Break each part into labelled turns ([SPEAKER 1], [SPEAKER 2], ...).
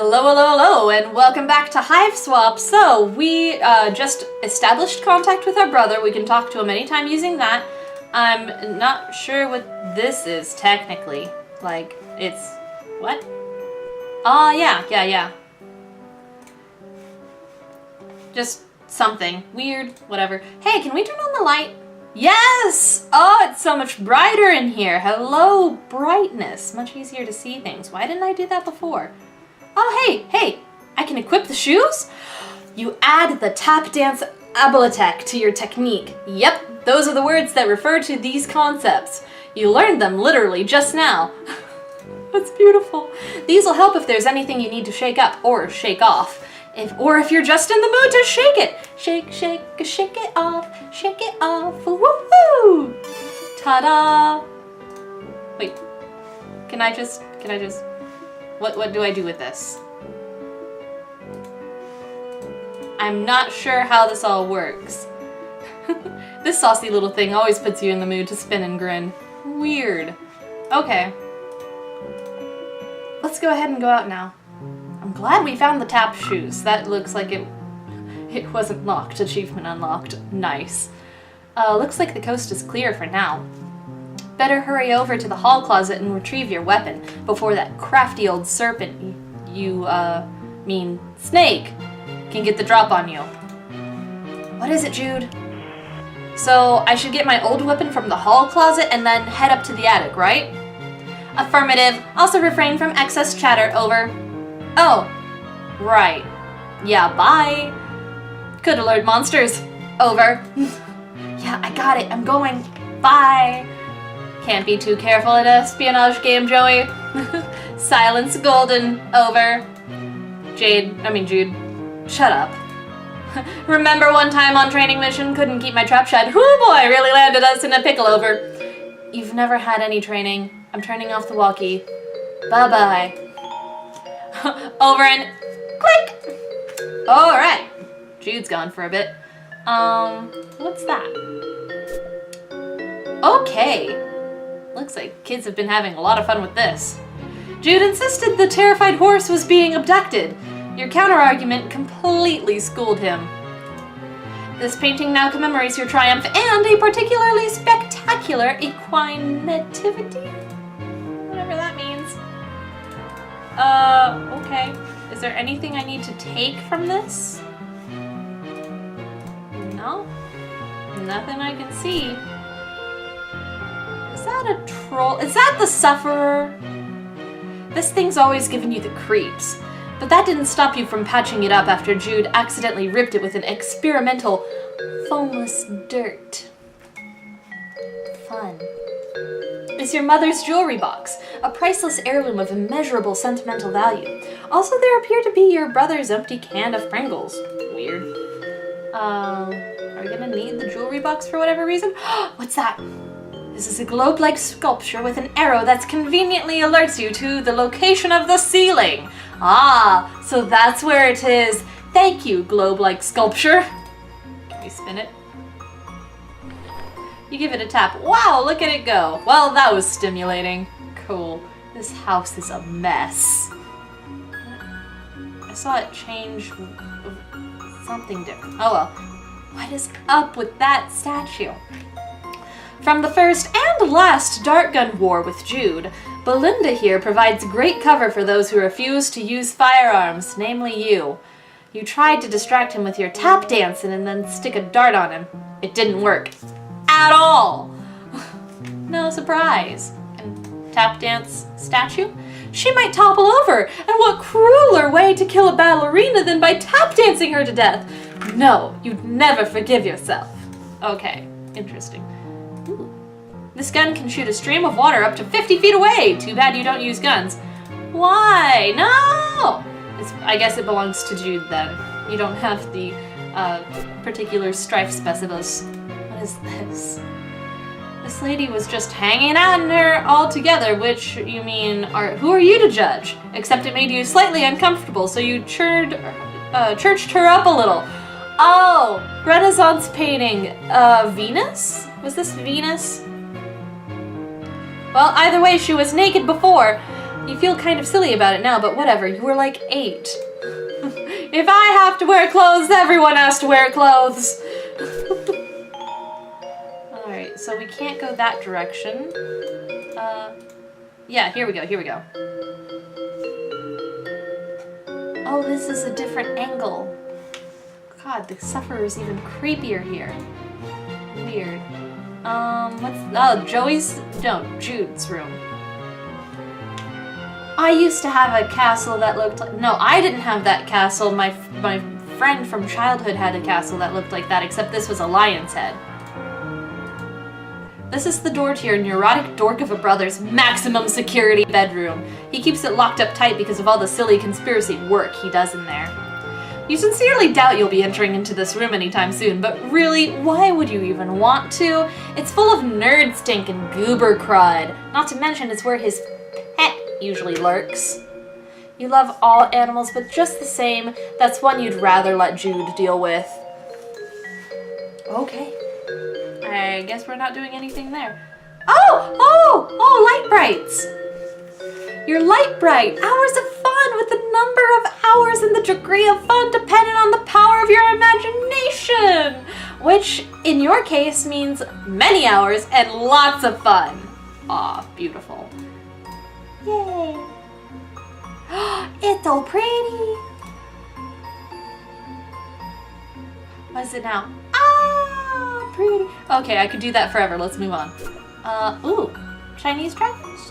[SPEAKER 1] Hello, hello, hello, and welcome back to Hiveswap. So, we just established contact with our brother. We can talk to him anytime using that. I'm not sure what this is, technically. Like, it's... what? Oh, yeah. Just something. Weird, whatever. Hey, can we turn on the light? Yes! Oh, it's so much brighter in here. Hello, brightness. Much easier to see things. Why didn't I do that before? Oh, hey, I can equip the shoes? You add the tap dance abilitech to your technique. Yep, those are the words that refer to these concepts. You learned them literally just now. That's beautiful. These will help if there's anything you need to shake up or shake off. Or if you're just in the mood to shake it. Shake it off, woohoo! Ta-da! Wait, can I just, what do I do with this? I'm not sure how this all works. This saucy little thing always puts you in the mood to spin and grin. Weird. Okay. Let's go ahead and go out now. I'm glad we found the tap shoes. That looks like it wasn't locked. Achievement unlocked. Nice. Looks like the coast is clear for now. Better hurry over to the hall closet and retrieve your weapon before that crafty old serpent, mean snake, can get the drop on you. What is it, Jude? So, I should get my old weapon from the hall closet and then head up to the attic, right? Affirmative. Also refrain from excess chatter, over. Oh, right. Yeah, bye. Could alert monsters. Over. Yeah, I got it. I'm going. Bye. Can't be too careful at an espionage game, Joey. Silence golden. Over. Jude. Shut up. Remember one time on training mission, couldn't keep my trap shut. Oh boy, really landed us in a pickle, over. You've never had any training. I'm turning off the walkie. Bye-bye. Over and click! Alright. Jude's gone for a bit. What's that? Okay. Looks like kids have been having a lot of fun with this. Jude insisted the terrified horse was being abducted. Your counter-argument completely schooled him. This painting now commemorates your triumph and a particularly spectacular equine nativity? Whatever that means. Okay. Is there anything I need to take from this? No? Nothing I can see. Is that a troll? Is that the Sufferer? This thing's always given you the creeps. But that didn't stop you from patching it up after Jude accidentally ripped it with an experimental foamless dirt. Fun. It's your mother's jewelry box, a priceless heirloom of immeasurable sentimental value. Also, there appear to be your brother's empty can of Pringles. Weird. Are we gonna need the jewelry box for whatever reason? What's that? This is a globe-like sculpture with an arrow that conveniently alerts you to the location of the ceiling. Ah, so that's where it is. Thank you, globe-like sculpture. Can we spin it? You give it a tap. Wow, look at it go. Well, that was stimulating. Cool. This house is a mess. I saw it change something different. Oh well. What is up with that statue? From the first and last dart gun war with Jude, Belinda here provides great cover for those who refuse to use firearms, namely you. You tried to distract him with your tap dancing and then stick a dart on him. It didn't work. At all! No surprise. And tap dance statue? She might topple over, and what crueler way to kill a ballerina than by tap dancing her to death? No, you'd never forgive yourself. Okay, interesting. Ooh. This gun can shoot a stream of water up to 50 feet away. Too bad you don't use guns. Why? No! I guess it belongs to Jude then. You don't have the particular strife specialist. What is this? This lady was just hanging out in her altogether, which, you mean, who are you to judge? Except it made you slightly uncomfortable, so you churched her up a little. Oh, Renaissance painting. Venus? Was this Venus? Well, either way, she was naked before. You feel kind of silly about it now, but whatever, you were like 8. If I have to wear clothes, everyone has to wear clothes. Alright, so we can't go that direction. Yeah, here we go, here we go. Oh, this is a different angle. God, the sufferer is even creepier here. Weird. Jude's room. I used to have a castle that looked like... No, I didn't have that castle. My friend from childhood had a castle that looked like that, except this was a lion's head. This is the door to your neurotic dork of a brother's maximum security bedroom. He keeps it locked up tight because of all the silly conspiracy work he does in there. You sincerely doubt you'll be entering into this room anytime soon, but really, why would you even want to? It's full of nerd stink and goober crud. Not to mention it's where his pet usually lurks. You love all animals, but just the same, that's one you'd rather let Jude deal with. Okay. I guess we're not doing anything there. Oh, light brights! Your light bright, hours of fun with the number of hours and the degree of fun dependent on the power of your imagination, which in your case means many hours and lots of fun. Aw, beautiful. Yay. It's so pretty. What is it now? Ah, pretty. Okay, I could do that forever. Let's move on. Ooh, Chinese dragons.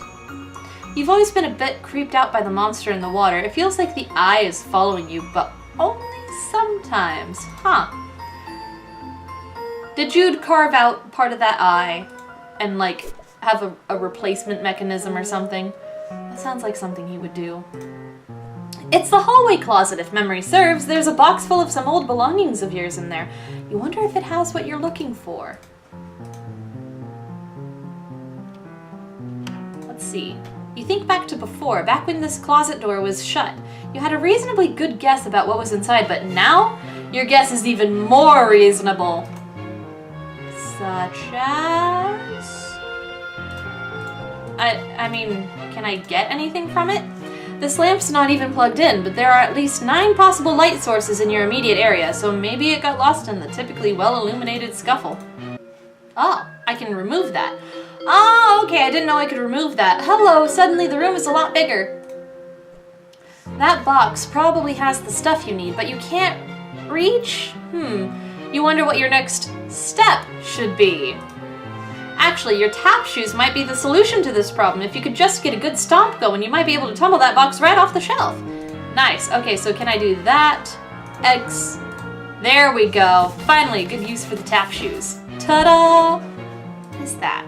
[SPEAKER 1] You've always been a bit creeped out by the monster in the water. It feels like the eye is following you, but only sometimes. Huh. Did Jude carve out part of that eye and, like, have a replacement mechanism or something? That sounds like something he would do. It's the hallway closet, if memory serves. There's a box full of some old belongings of yours in there. You wonder if it has what you're looking for. Let's see. You think back to before, back when this closet door was shut. You had a reasonably good guess about what was inside, but now your guess is even more reasonable. Such as... I mean, can I get anything from it? This lamp's not even plugged in, but there are at least 9 possible light sources in your immediate area, so maybe it got lost in the typically well-illuminated scuffle. Oh, I can remove that. Oh, okay, I didn't know I could remove that. Hello, suddenly the room is a lot bigger. That box probably has the stuff you need, but you can't reach? You wonder what your next step should be. Actually, your tap shoes might be the solution to this problem. If you could just get a good stomp going, you might be able to tumble that box right off the shelf. Nice. Okay, so can I do that? X. There we go. Finally, good use for the tap shoes. Ta-da! What is that?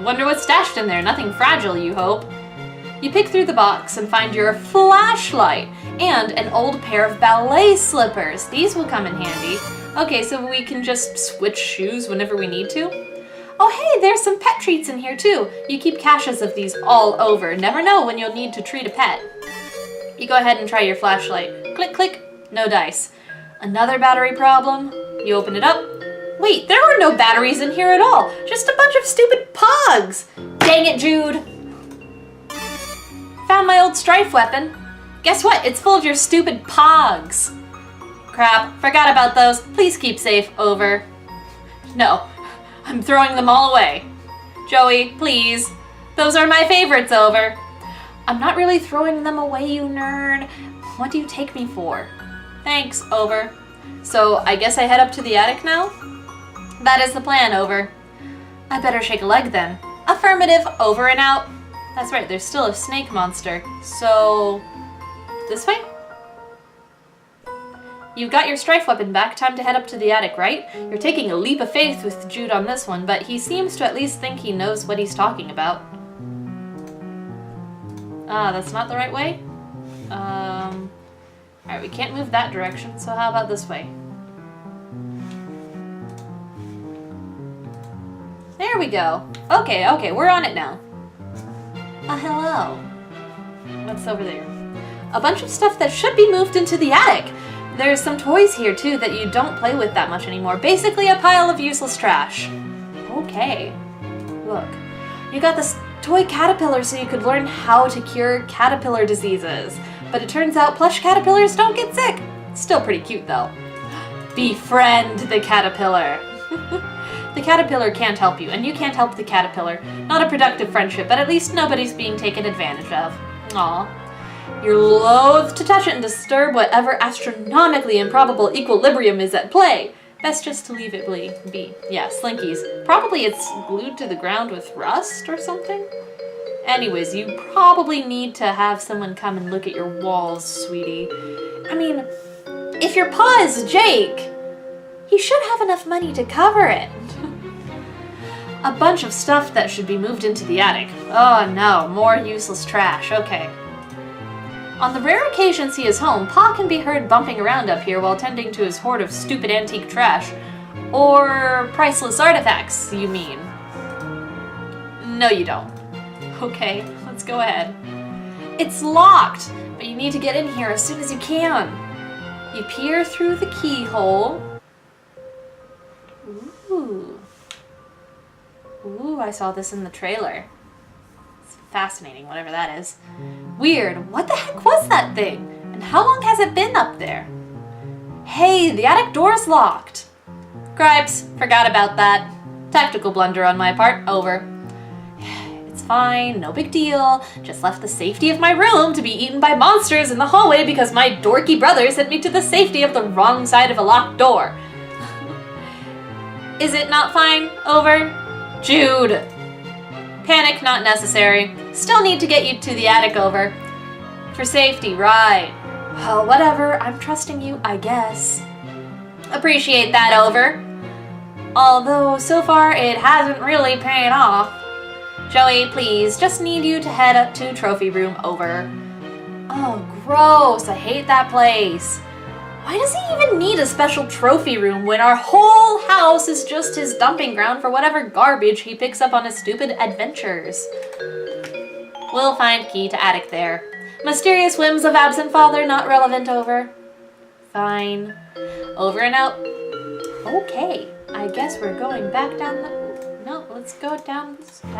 [SPEAKER 1] Wonder what's stashed in there. Nothing fragile, you hope. You pick through the box and find your flashlight and an old pair of ballet slippers. These will come in handy. Okay, so we can just switch shoes whenever we need to. Oh hey, there's some pet treats in here too. You keep caches of these all over. Never know when you'll need to treat a pet. You go ahead and try your flashlight. Click, click, no dice. Another battery problem. You open it up. Wait, there were no batteries in here at all. Just a bunch of stupid pogs. Dang it, Jude. Found my old strife weapon. Guess what? It's full of your stupid pogs. Crap, forgot about those. Please keep safe, over. No, I'm throwing them all away. Joey, please. Those are my favorites, over. I'm not really throwing them away, you nerd. What do you take me for? Thanks, over. So I guess I head up to the attic now? That is the plan, over. I better shake a leg then. Affirmative, over and out. That's right, there's still a snake monster. So, this way? You've got your strife weapon back, time to head up to the attic, right? You're taking a leap of faith with Jude on this one, but he seems to at least think he knows what he's talking about. Ah, that's not the right way? Alright, we can't move that direction, so how about this way? There we go. Okay, we're on it now. Hello. What's over there? A bunch of stuff that should be moved into the attic. There's some toys here, too, that you don't play with that much anymore. Basically a pile of useless trash. Okay. Look. You got this toy caterpillar so you could learn how to cure caterpillar diseases. But it turns out plush caterpillars don't get sick. Still pretty cute though. Befriend the caterpillar. The caterpillar can't help you, and you can't help the caterpillar. Not a productive friendship, but at least nobody's being taken advantage of. Aw. You're loath to touch it and disturb whatever astronomically improbable equilibrium is at play. Best just to leave it be. Yeah, Slinkies. Probably it's glued to the ground with rust or something. Anyways, you probably need to have someone come and look at your walls, sweetie. I mean, if your paw is Jake, he should have enough money to cover it. A bunch of stuff that should be moved into the attic. Oh no, more useless trash. Okay. On the rare occasions he is home, Pa can be heard bumping around up here while tending to his hoard of stupid antique trash. Or priceless artifacts, you mean? No, you don't. Okay, let's go ahead. It's locked, but you need to get in here as soon as you can. You peer through the keyhole. Ooh. Ooh, I saw this in the trailer. It's fascinating, whatever that is. Weird, what the heck was that thing? And how long has it been up there? Hey, the attic door's locked. Gripes, forgot about that. Tactical blunder on my part, over. It's fine, no big deal. Just left the safety of my room to be eaten by monsters in the hallway because my dorky brother sent me to the safety of the wrong side of a locked door. Is it not fine? Over? Jude! Panic not necessary. Still need to get you to the attic, over. For safety, right. Well, whatever. I'm trusting you, I guess. Appreciate that, over. Although, so far, it hasn't really paid off. Joey, please, just need you to head up to trophy room, over. Oh, gross. I hate that place. Why does he even need a special trophy room when our whole house is just his dumping ground for whatever garbage he picks up on his stupid adventures? We'll find key to attic there. Mysterious whims of absent father not relevant, over. Fine. Over and out. Okay, I guess we're going back down the... No, let's go down the stairs.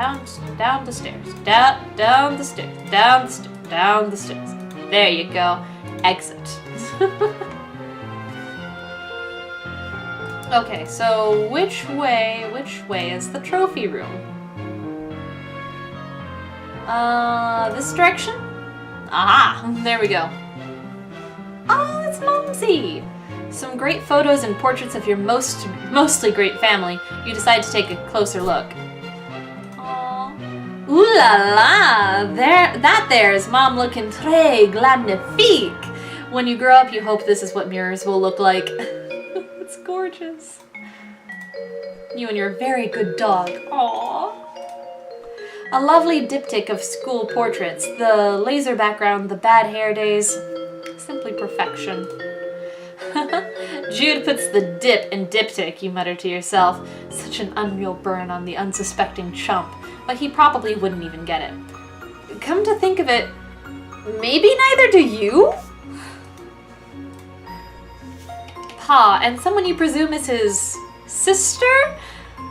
[SPEAKER 1] Down the stairs. Down the stairs. Down the stairs. Down the stairs. There you go. Exit. Okay, so which way is the trophy room? This direction? Aha, there we go. Oh, it's Mumsy! Some great photos and portraits of your mostly great family. You decide to take a closer look. Aww. Ooh la la! That there is Mom looking très magnifique! When you grow up, you hope this is what mirrors will look like. It's gorgeous. You and your very good dog. Aww. A lovely diptych of school portraits. The laser background, the bad hair days. Simply perfection. Jude puts the dip in diptych, you mutter to yourself. Such an unreal burn on the unsuspecting chump. But he probably wouldn't even get it. Come to think of it, maybe neither do you? Pa, and someone you presume is his sister?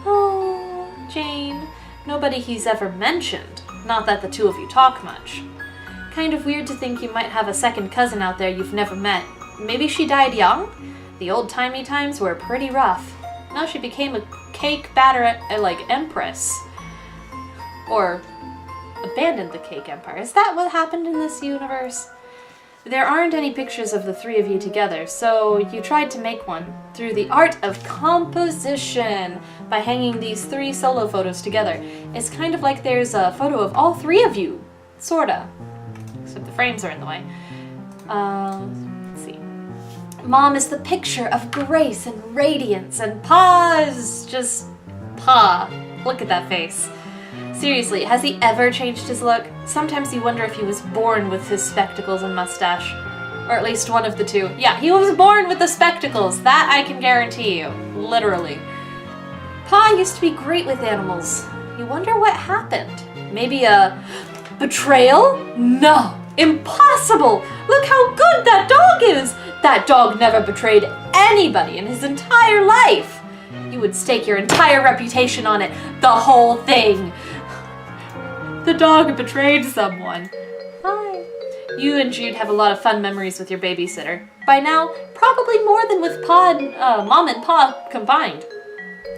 [SPEAKER 1] Oh, Jane. Nobody he's ever mentioned. Not that the two of you talk much. Kind of weird to think you might have a second cousin out there you've never met. Maybe she died young? The old-timey times were pretty rough. Now she became a cake batter, empress. Or abandoned the cake empire. Is that what happened in this universe? There aren't any pictures of the three of you together, so you tried to make one through the art of composition by hanging these three solo photos together. It's kind of like there's a photo of all three of you, sorta. Except the frames are in the way. Let's see. Mom is the picture of grace and radiance, and Pa is just Pa. Look at that face. Seriously, has he ever changed his look? Sometimes you wonder if he was born with his spectacles and mustache. Or at least one of the two. Yeah, he was born with the spectacles. That I can guarantee you. Literally. Pa used to be great with animals. You wonder what happened? Maybe a betrayal? No! Impossible! Look how good that dog is! That dog never betrayed anybody in his entire life! You would stake your entire reputation on it. The whole thing. The dog betrayed someone. Hi. You and Jude have a lot of fun memories with your babysitter. By now, probably more than with Mom and Pa combined.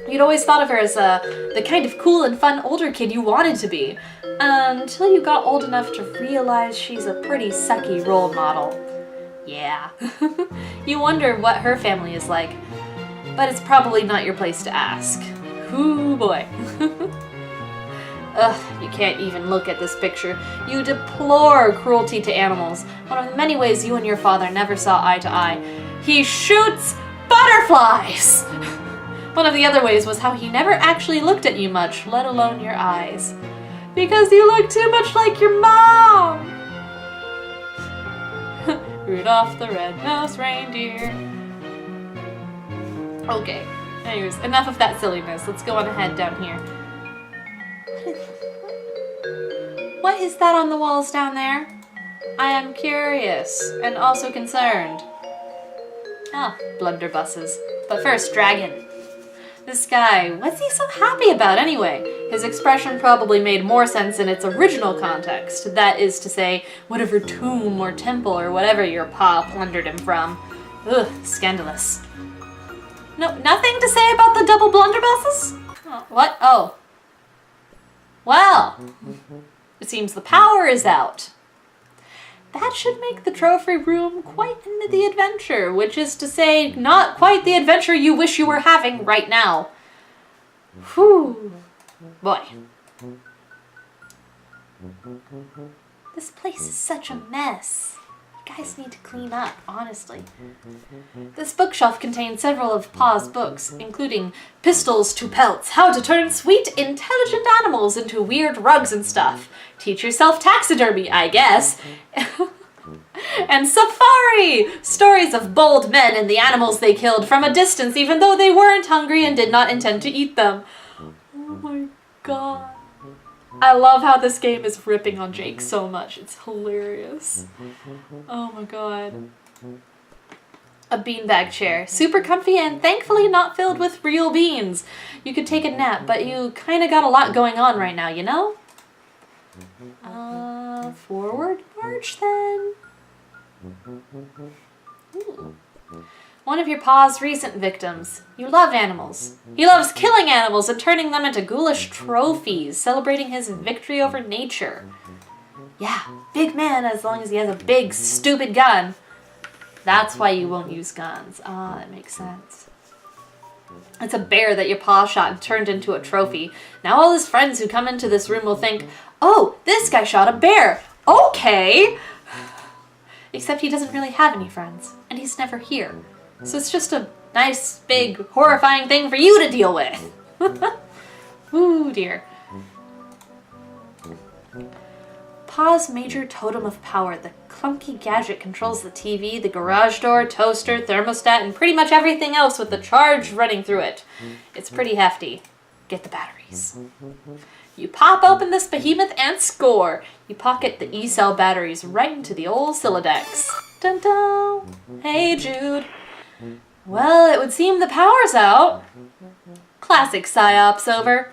[SPEAKER 1] You'd always thought of her as the kind of cool and fun older kid you wanted to be, until you got old enough to realize she's a pretty sucky role model. Yeah. You wonder what her family is like, but it's probably not your place to ask. Ooh boy. Ugh, you can't even look at this picture. You deplore cruelty to animals. One of the many ways you and your father never saw eye to eye. He shoots butterflies! One of the other ways was how he never actually looked at you much, let alone your eyes. Because you look too much like your mom! Rudolph the Red-Nosed Reindeer. Okay, anyways, enough of that silliness. Let's go on ahead down here. What is that on the walls down there? I am curious and also concerned. Ah, blunderbusses. But first, dragon. This guy, what's he so happy about anyway? His expression probably made more sense in its original context. That is to say, whatever tomb or temple or whatever your pa plundered him from. Ugh, scandalous. No, nothing to say about the double blunderbusses? Oh, what? Oh. Well, it seems the power is out. That should make the trophy room quite the adventure, which is to say, not quite the adventure you wish you were having right now. Whew. Boy. This place is such a mess. You guys need to clean up, honestly. This bookshelf contains several of Pa's books, including Pistols to Pelts, How to Turn Sweet, Intelligent Animals into Weird Rugs and Stuff. Teach Yourself Taxidermy, I guess. And Safari! Stories of bold men and the animals they killed from a distance even though they weren't hungry and did not intend to eat them. Oh my god. I love how this game is ripping on Jake so much. It's hilarious. Oh my god. A beanbag chair. Super comfy and thankfully not filled with real beans. You could take a nap, but you kind of got a lot going on right now, you know? Forward march then. Ooh. One of your pa's recent victims. You love animals. He loves killing animals and turning them into ghoulish trophies, celebrating his victory over nature. Yeah, big man as long as he has a big, stupid gun. That's why you won't use guns. Ah, that makes sense. It's a bear that your pa shot and turned into a trophy. Now all his friends who come into this room will think, oh, this guy shot a bear. Okay. Except he doesn't really have any friends, and he's never here. So it's just a nice, big, horrifying thing for you to deal with. Ooh, dear. Pa's major totem of power, the clunky gadget, controls the TV, the garage door, toaster, thermostat, and pretty much everything else with the charge running through it. It's pretty hefty. Get the batteries. You pop open this behemoth and score. You pocket the E-cell batteries right into the old Silodex. Dun dun. Hey, Jude. Well, it would seem the power's out. Classic psyops over.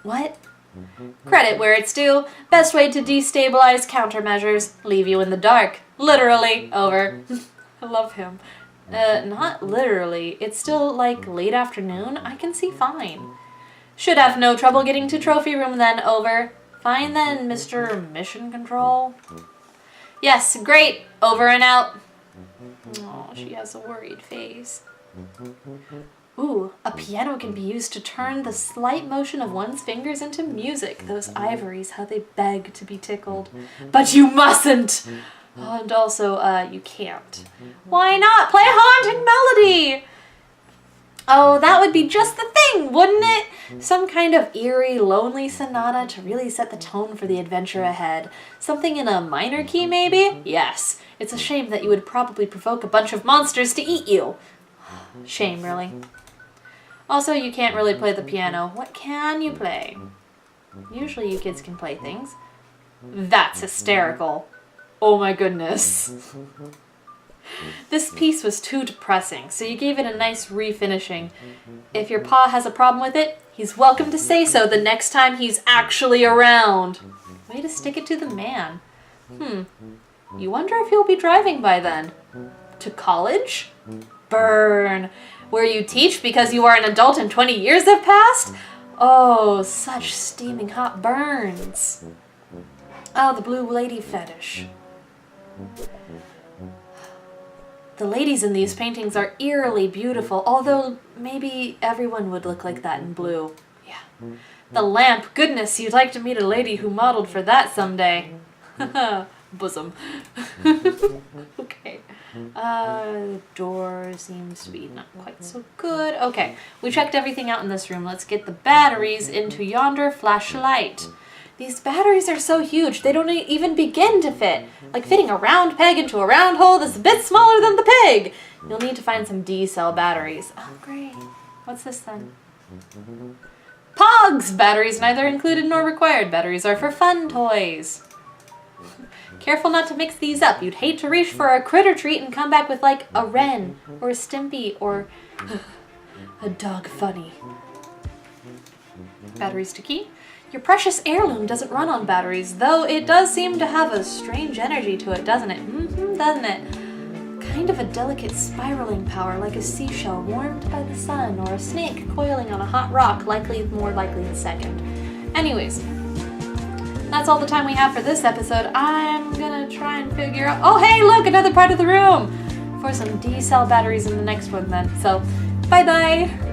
[SPEAKER 1] What? Credit where it's due. Best way to destabilize countermeasures. Leave you in the dark. Literally. Over. I love him. Not literally. It's still like late afternoon. I can see fine. Should have no trouble getting to trophy room then. Over. Fine then, Mr. Mission Control. Yes, great. Over and out. Oh, she has a worried face. Ooh, a piano can be used to turn the slight motion of one's fingers into music. Those ivories, how they beg to be tickled. But you mustn't! Oh, and also, you can't. Why not? Play a haunting melody! Oh, that would be just the thing, wouldn't it? Some kind of eerie, lonely sonata to really set the tone for the adventure ahead. Something in a minor key, maybe? Yes. It's a shame that you would probably provoke a bunch of monsters to eat you. Shame, really. Also, you can't really play the piano. What can you play? Usually you kids can play things. That's hysterical. Oh my goodness. This piece was too depressing, so you gave it a nice refinishing. If your pa has a problem with it, he's welcome to say so the next time he's actually around. Way to stick it to the man. You wonder if you'll be driving by then. To college? Burn. Where you teach because you are an adult and 20 years have passed? Oh, such steaming hot burns. Oh, the blue lady fetish. The ladies in these paintings are eerily beautiful, although maybe everyone would look like that in blue. Yeah. The lamp. Goodness, you'd like to meet a lady who modeled for that someday. Bosom. Okay. The door seems to be not quite so good. Okay, we checked everything out in this room. Let's get the batteries into yonder flashlight. These batteries are so huge, they don't even begin to fit. Like fitting a round peg into a round hole that's a bit smaller than the peg. You'll need to find some D-cell batteries. Oh, great. What's this then? Pogs! Batteries neither included nor required. Batteries are for fun toys. Careful not to mix these up. You'd hate to reach for a critter treat and come back with like a wren or a stimpy or a dog funny. Batteries to key. Your precious heirloom doesn't run on batteries, though it does seem to have a strange energy to it, doesn't it? Doesn't it? Kind of a delicate spiraling power, like a seashell warmed by the sun or a snake coiling on a hot rock, more likely the second. Anyways, that's all the time we have for this episode. I'm gonna try and figure out... Oh, hey, look, another part of the room! For some D-cell batteries in the next one then. So, bye-bye!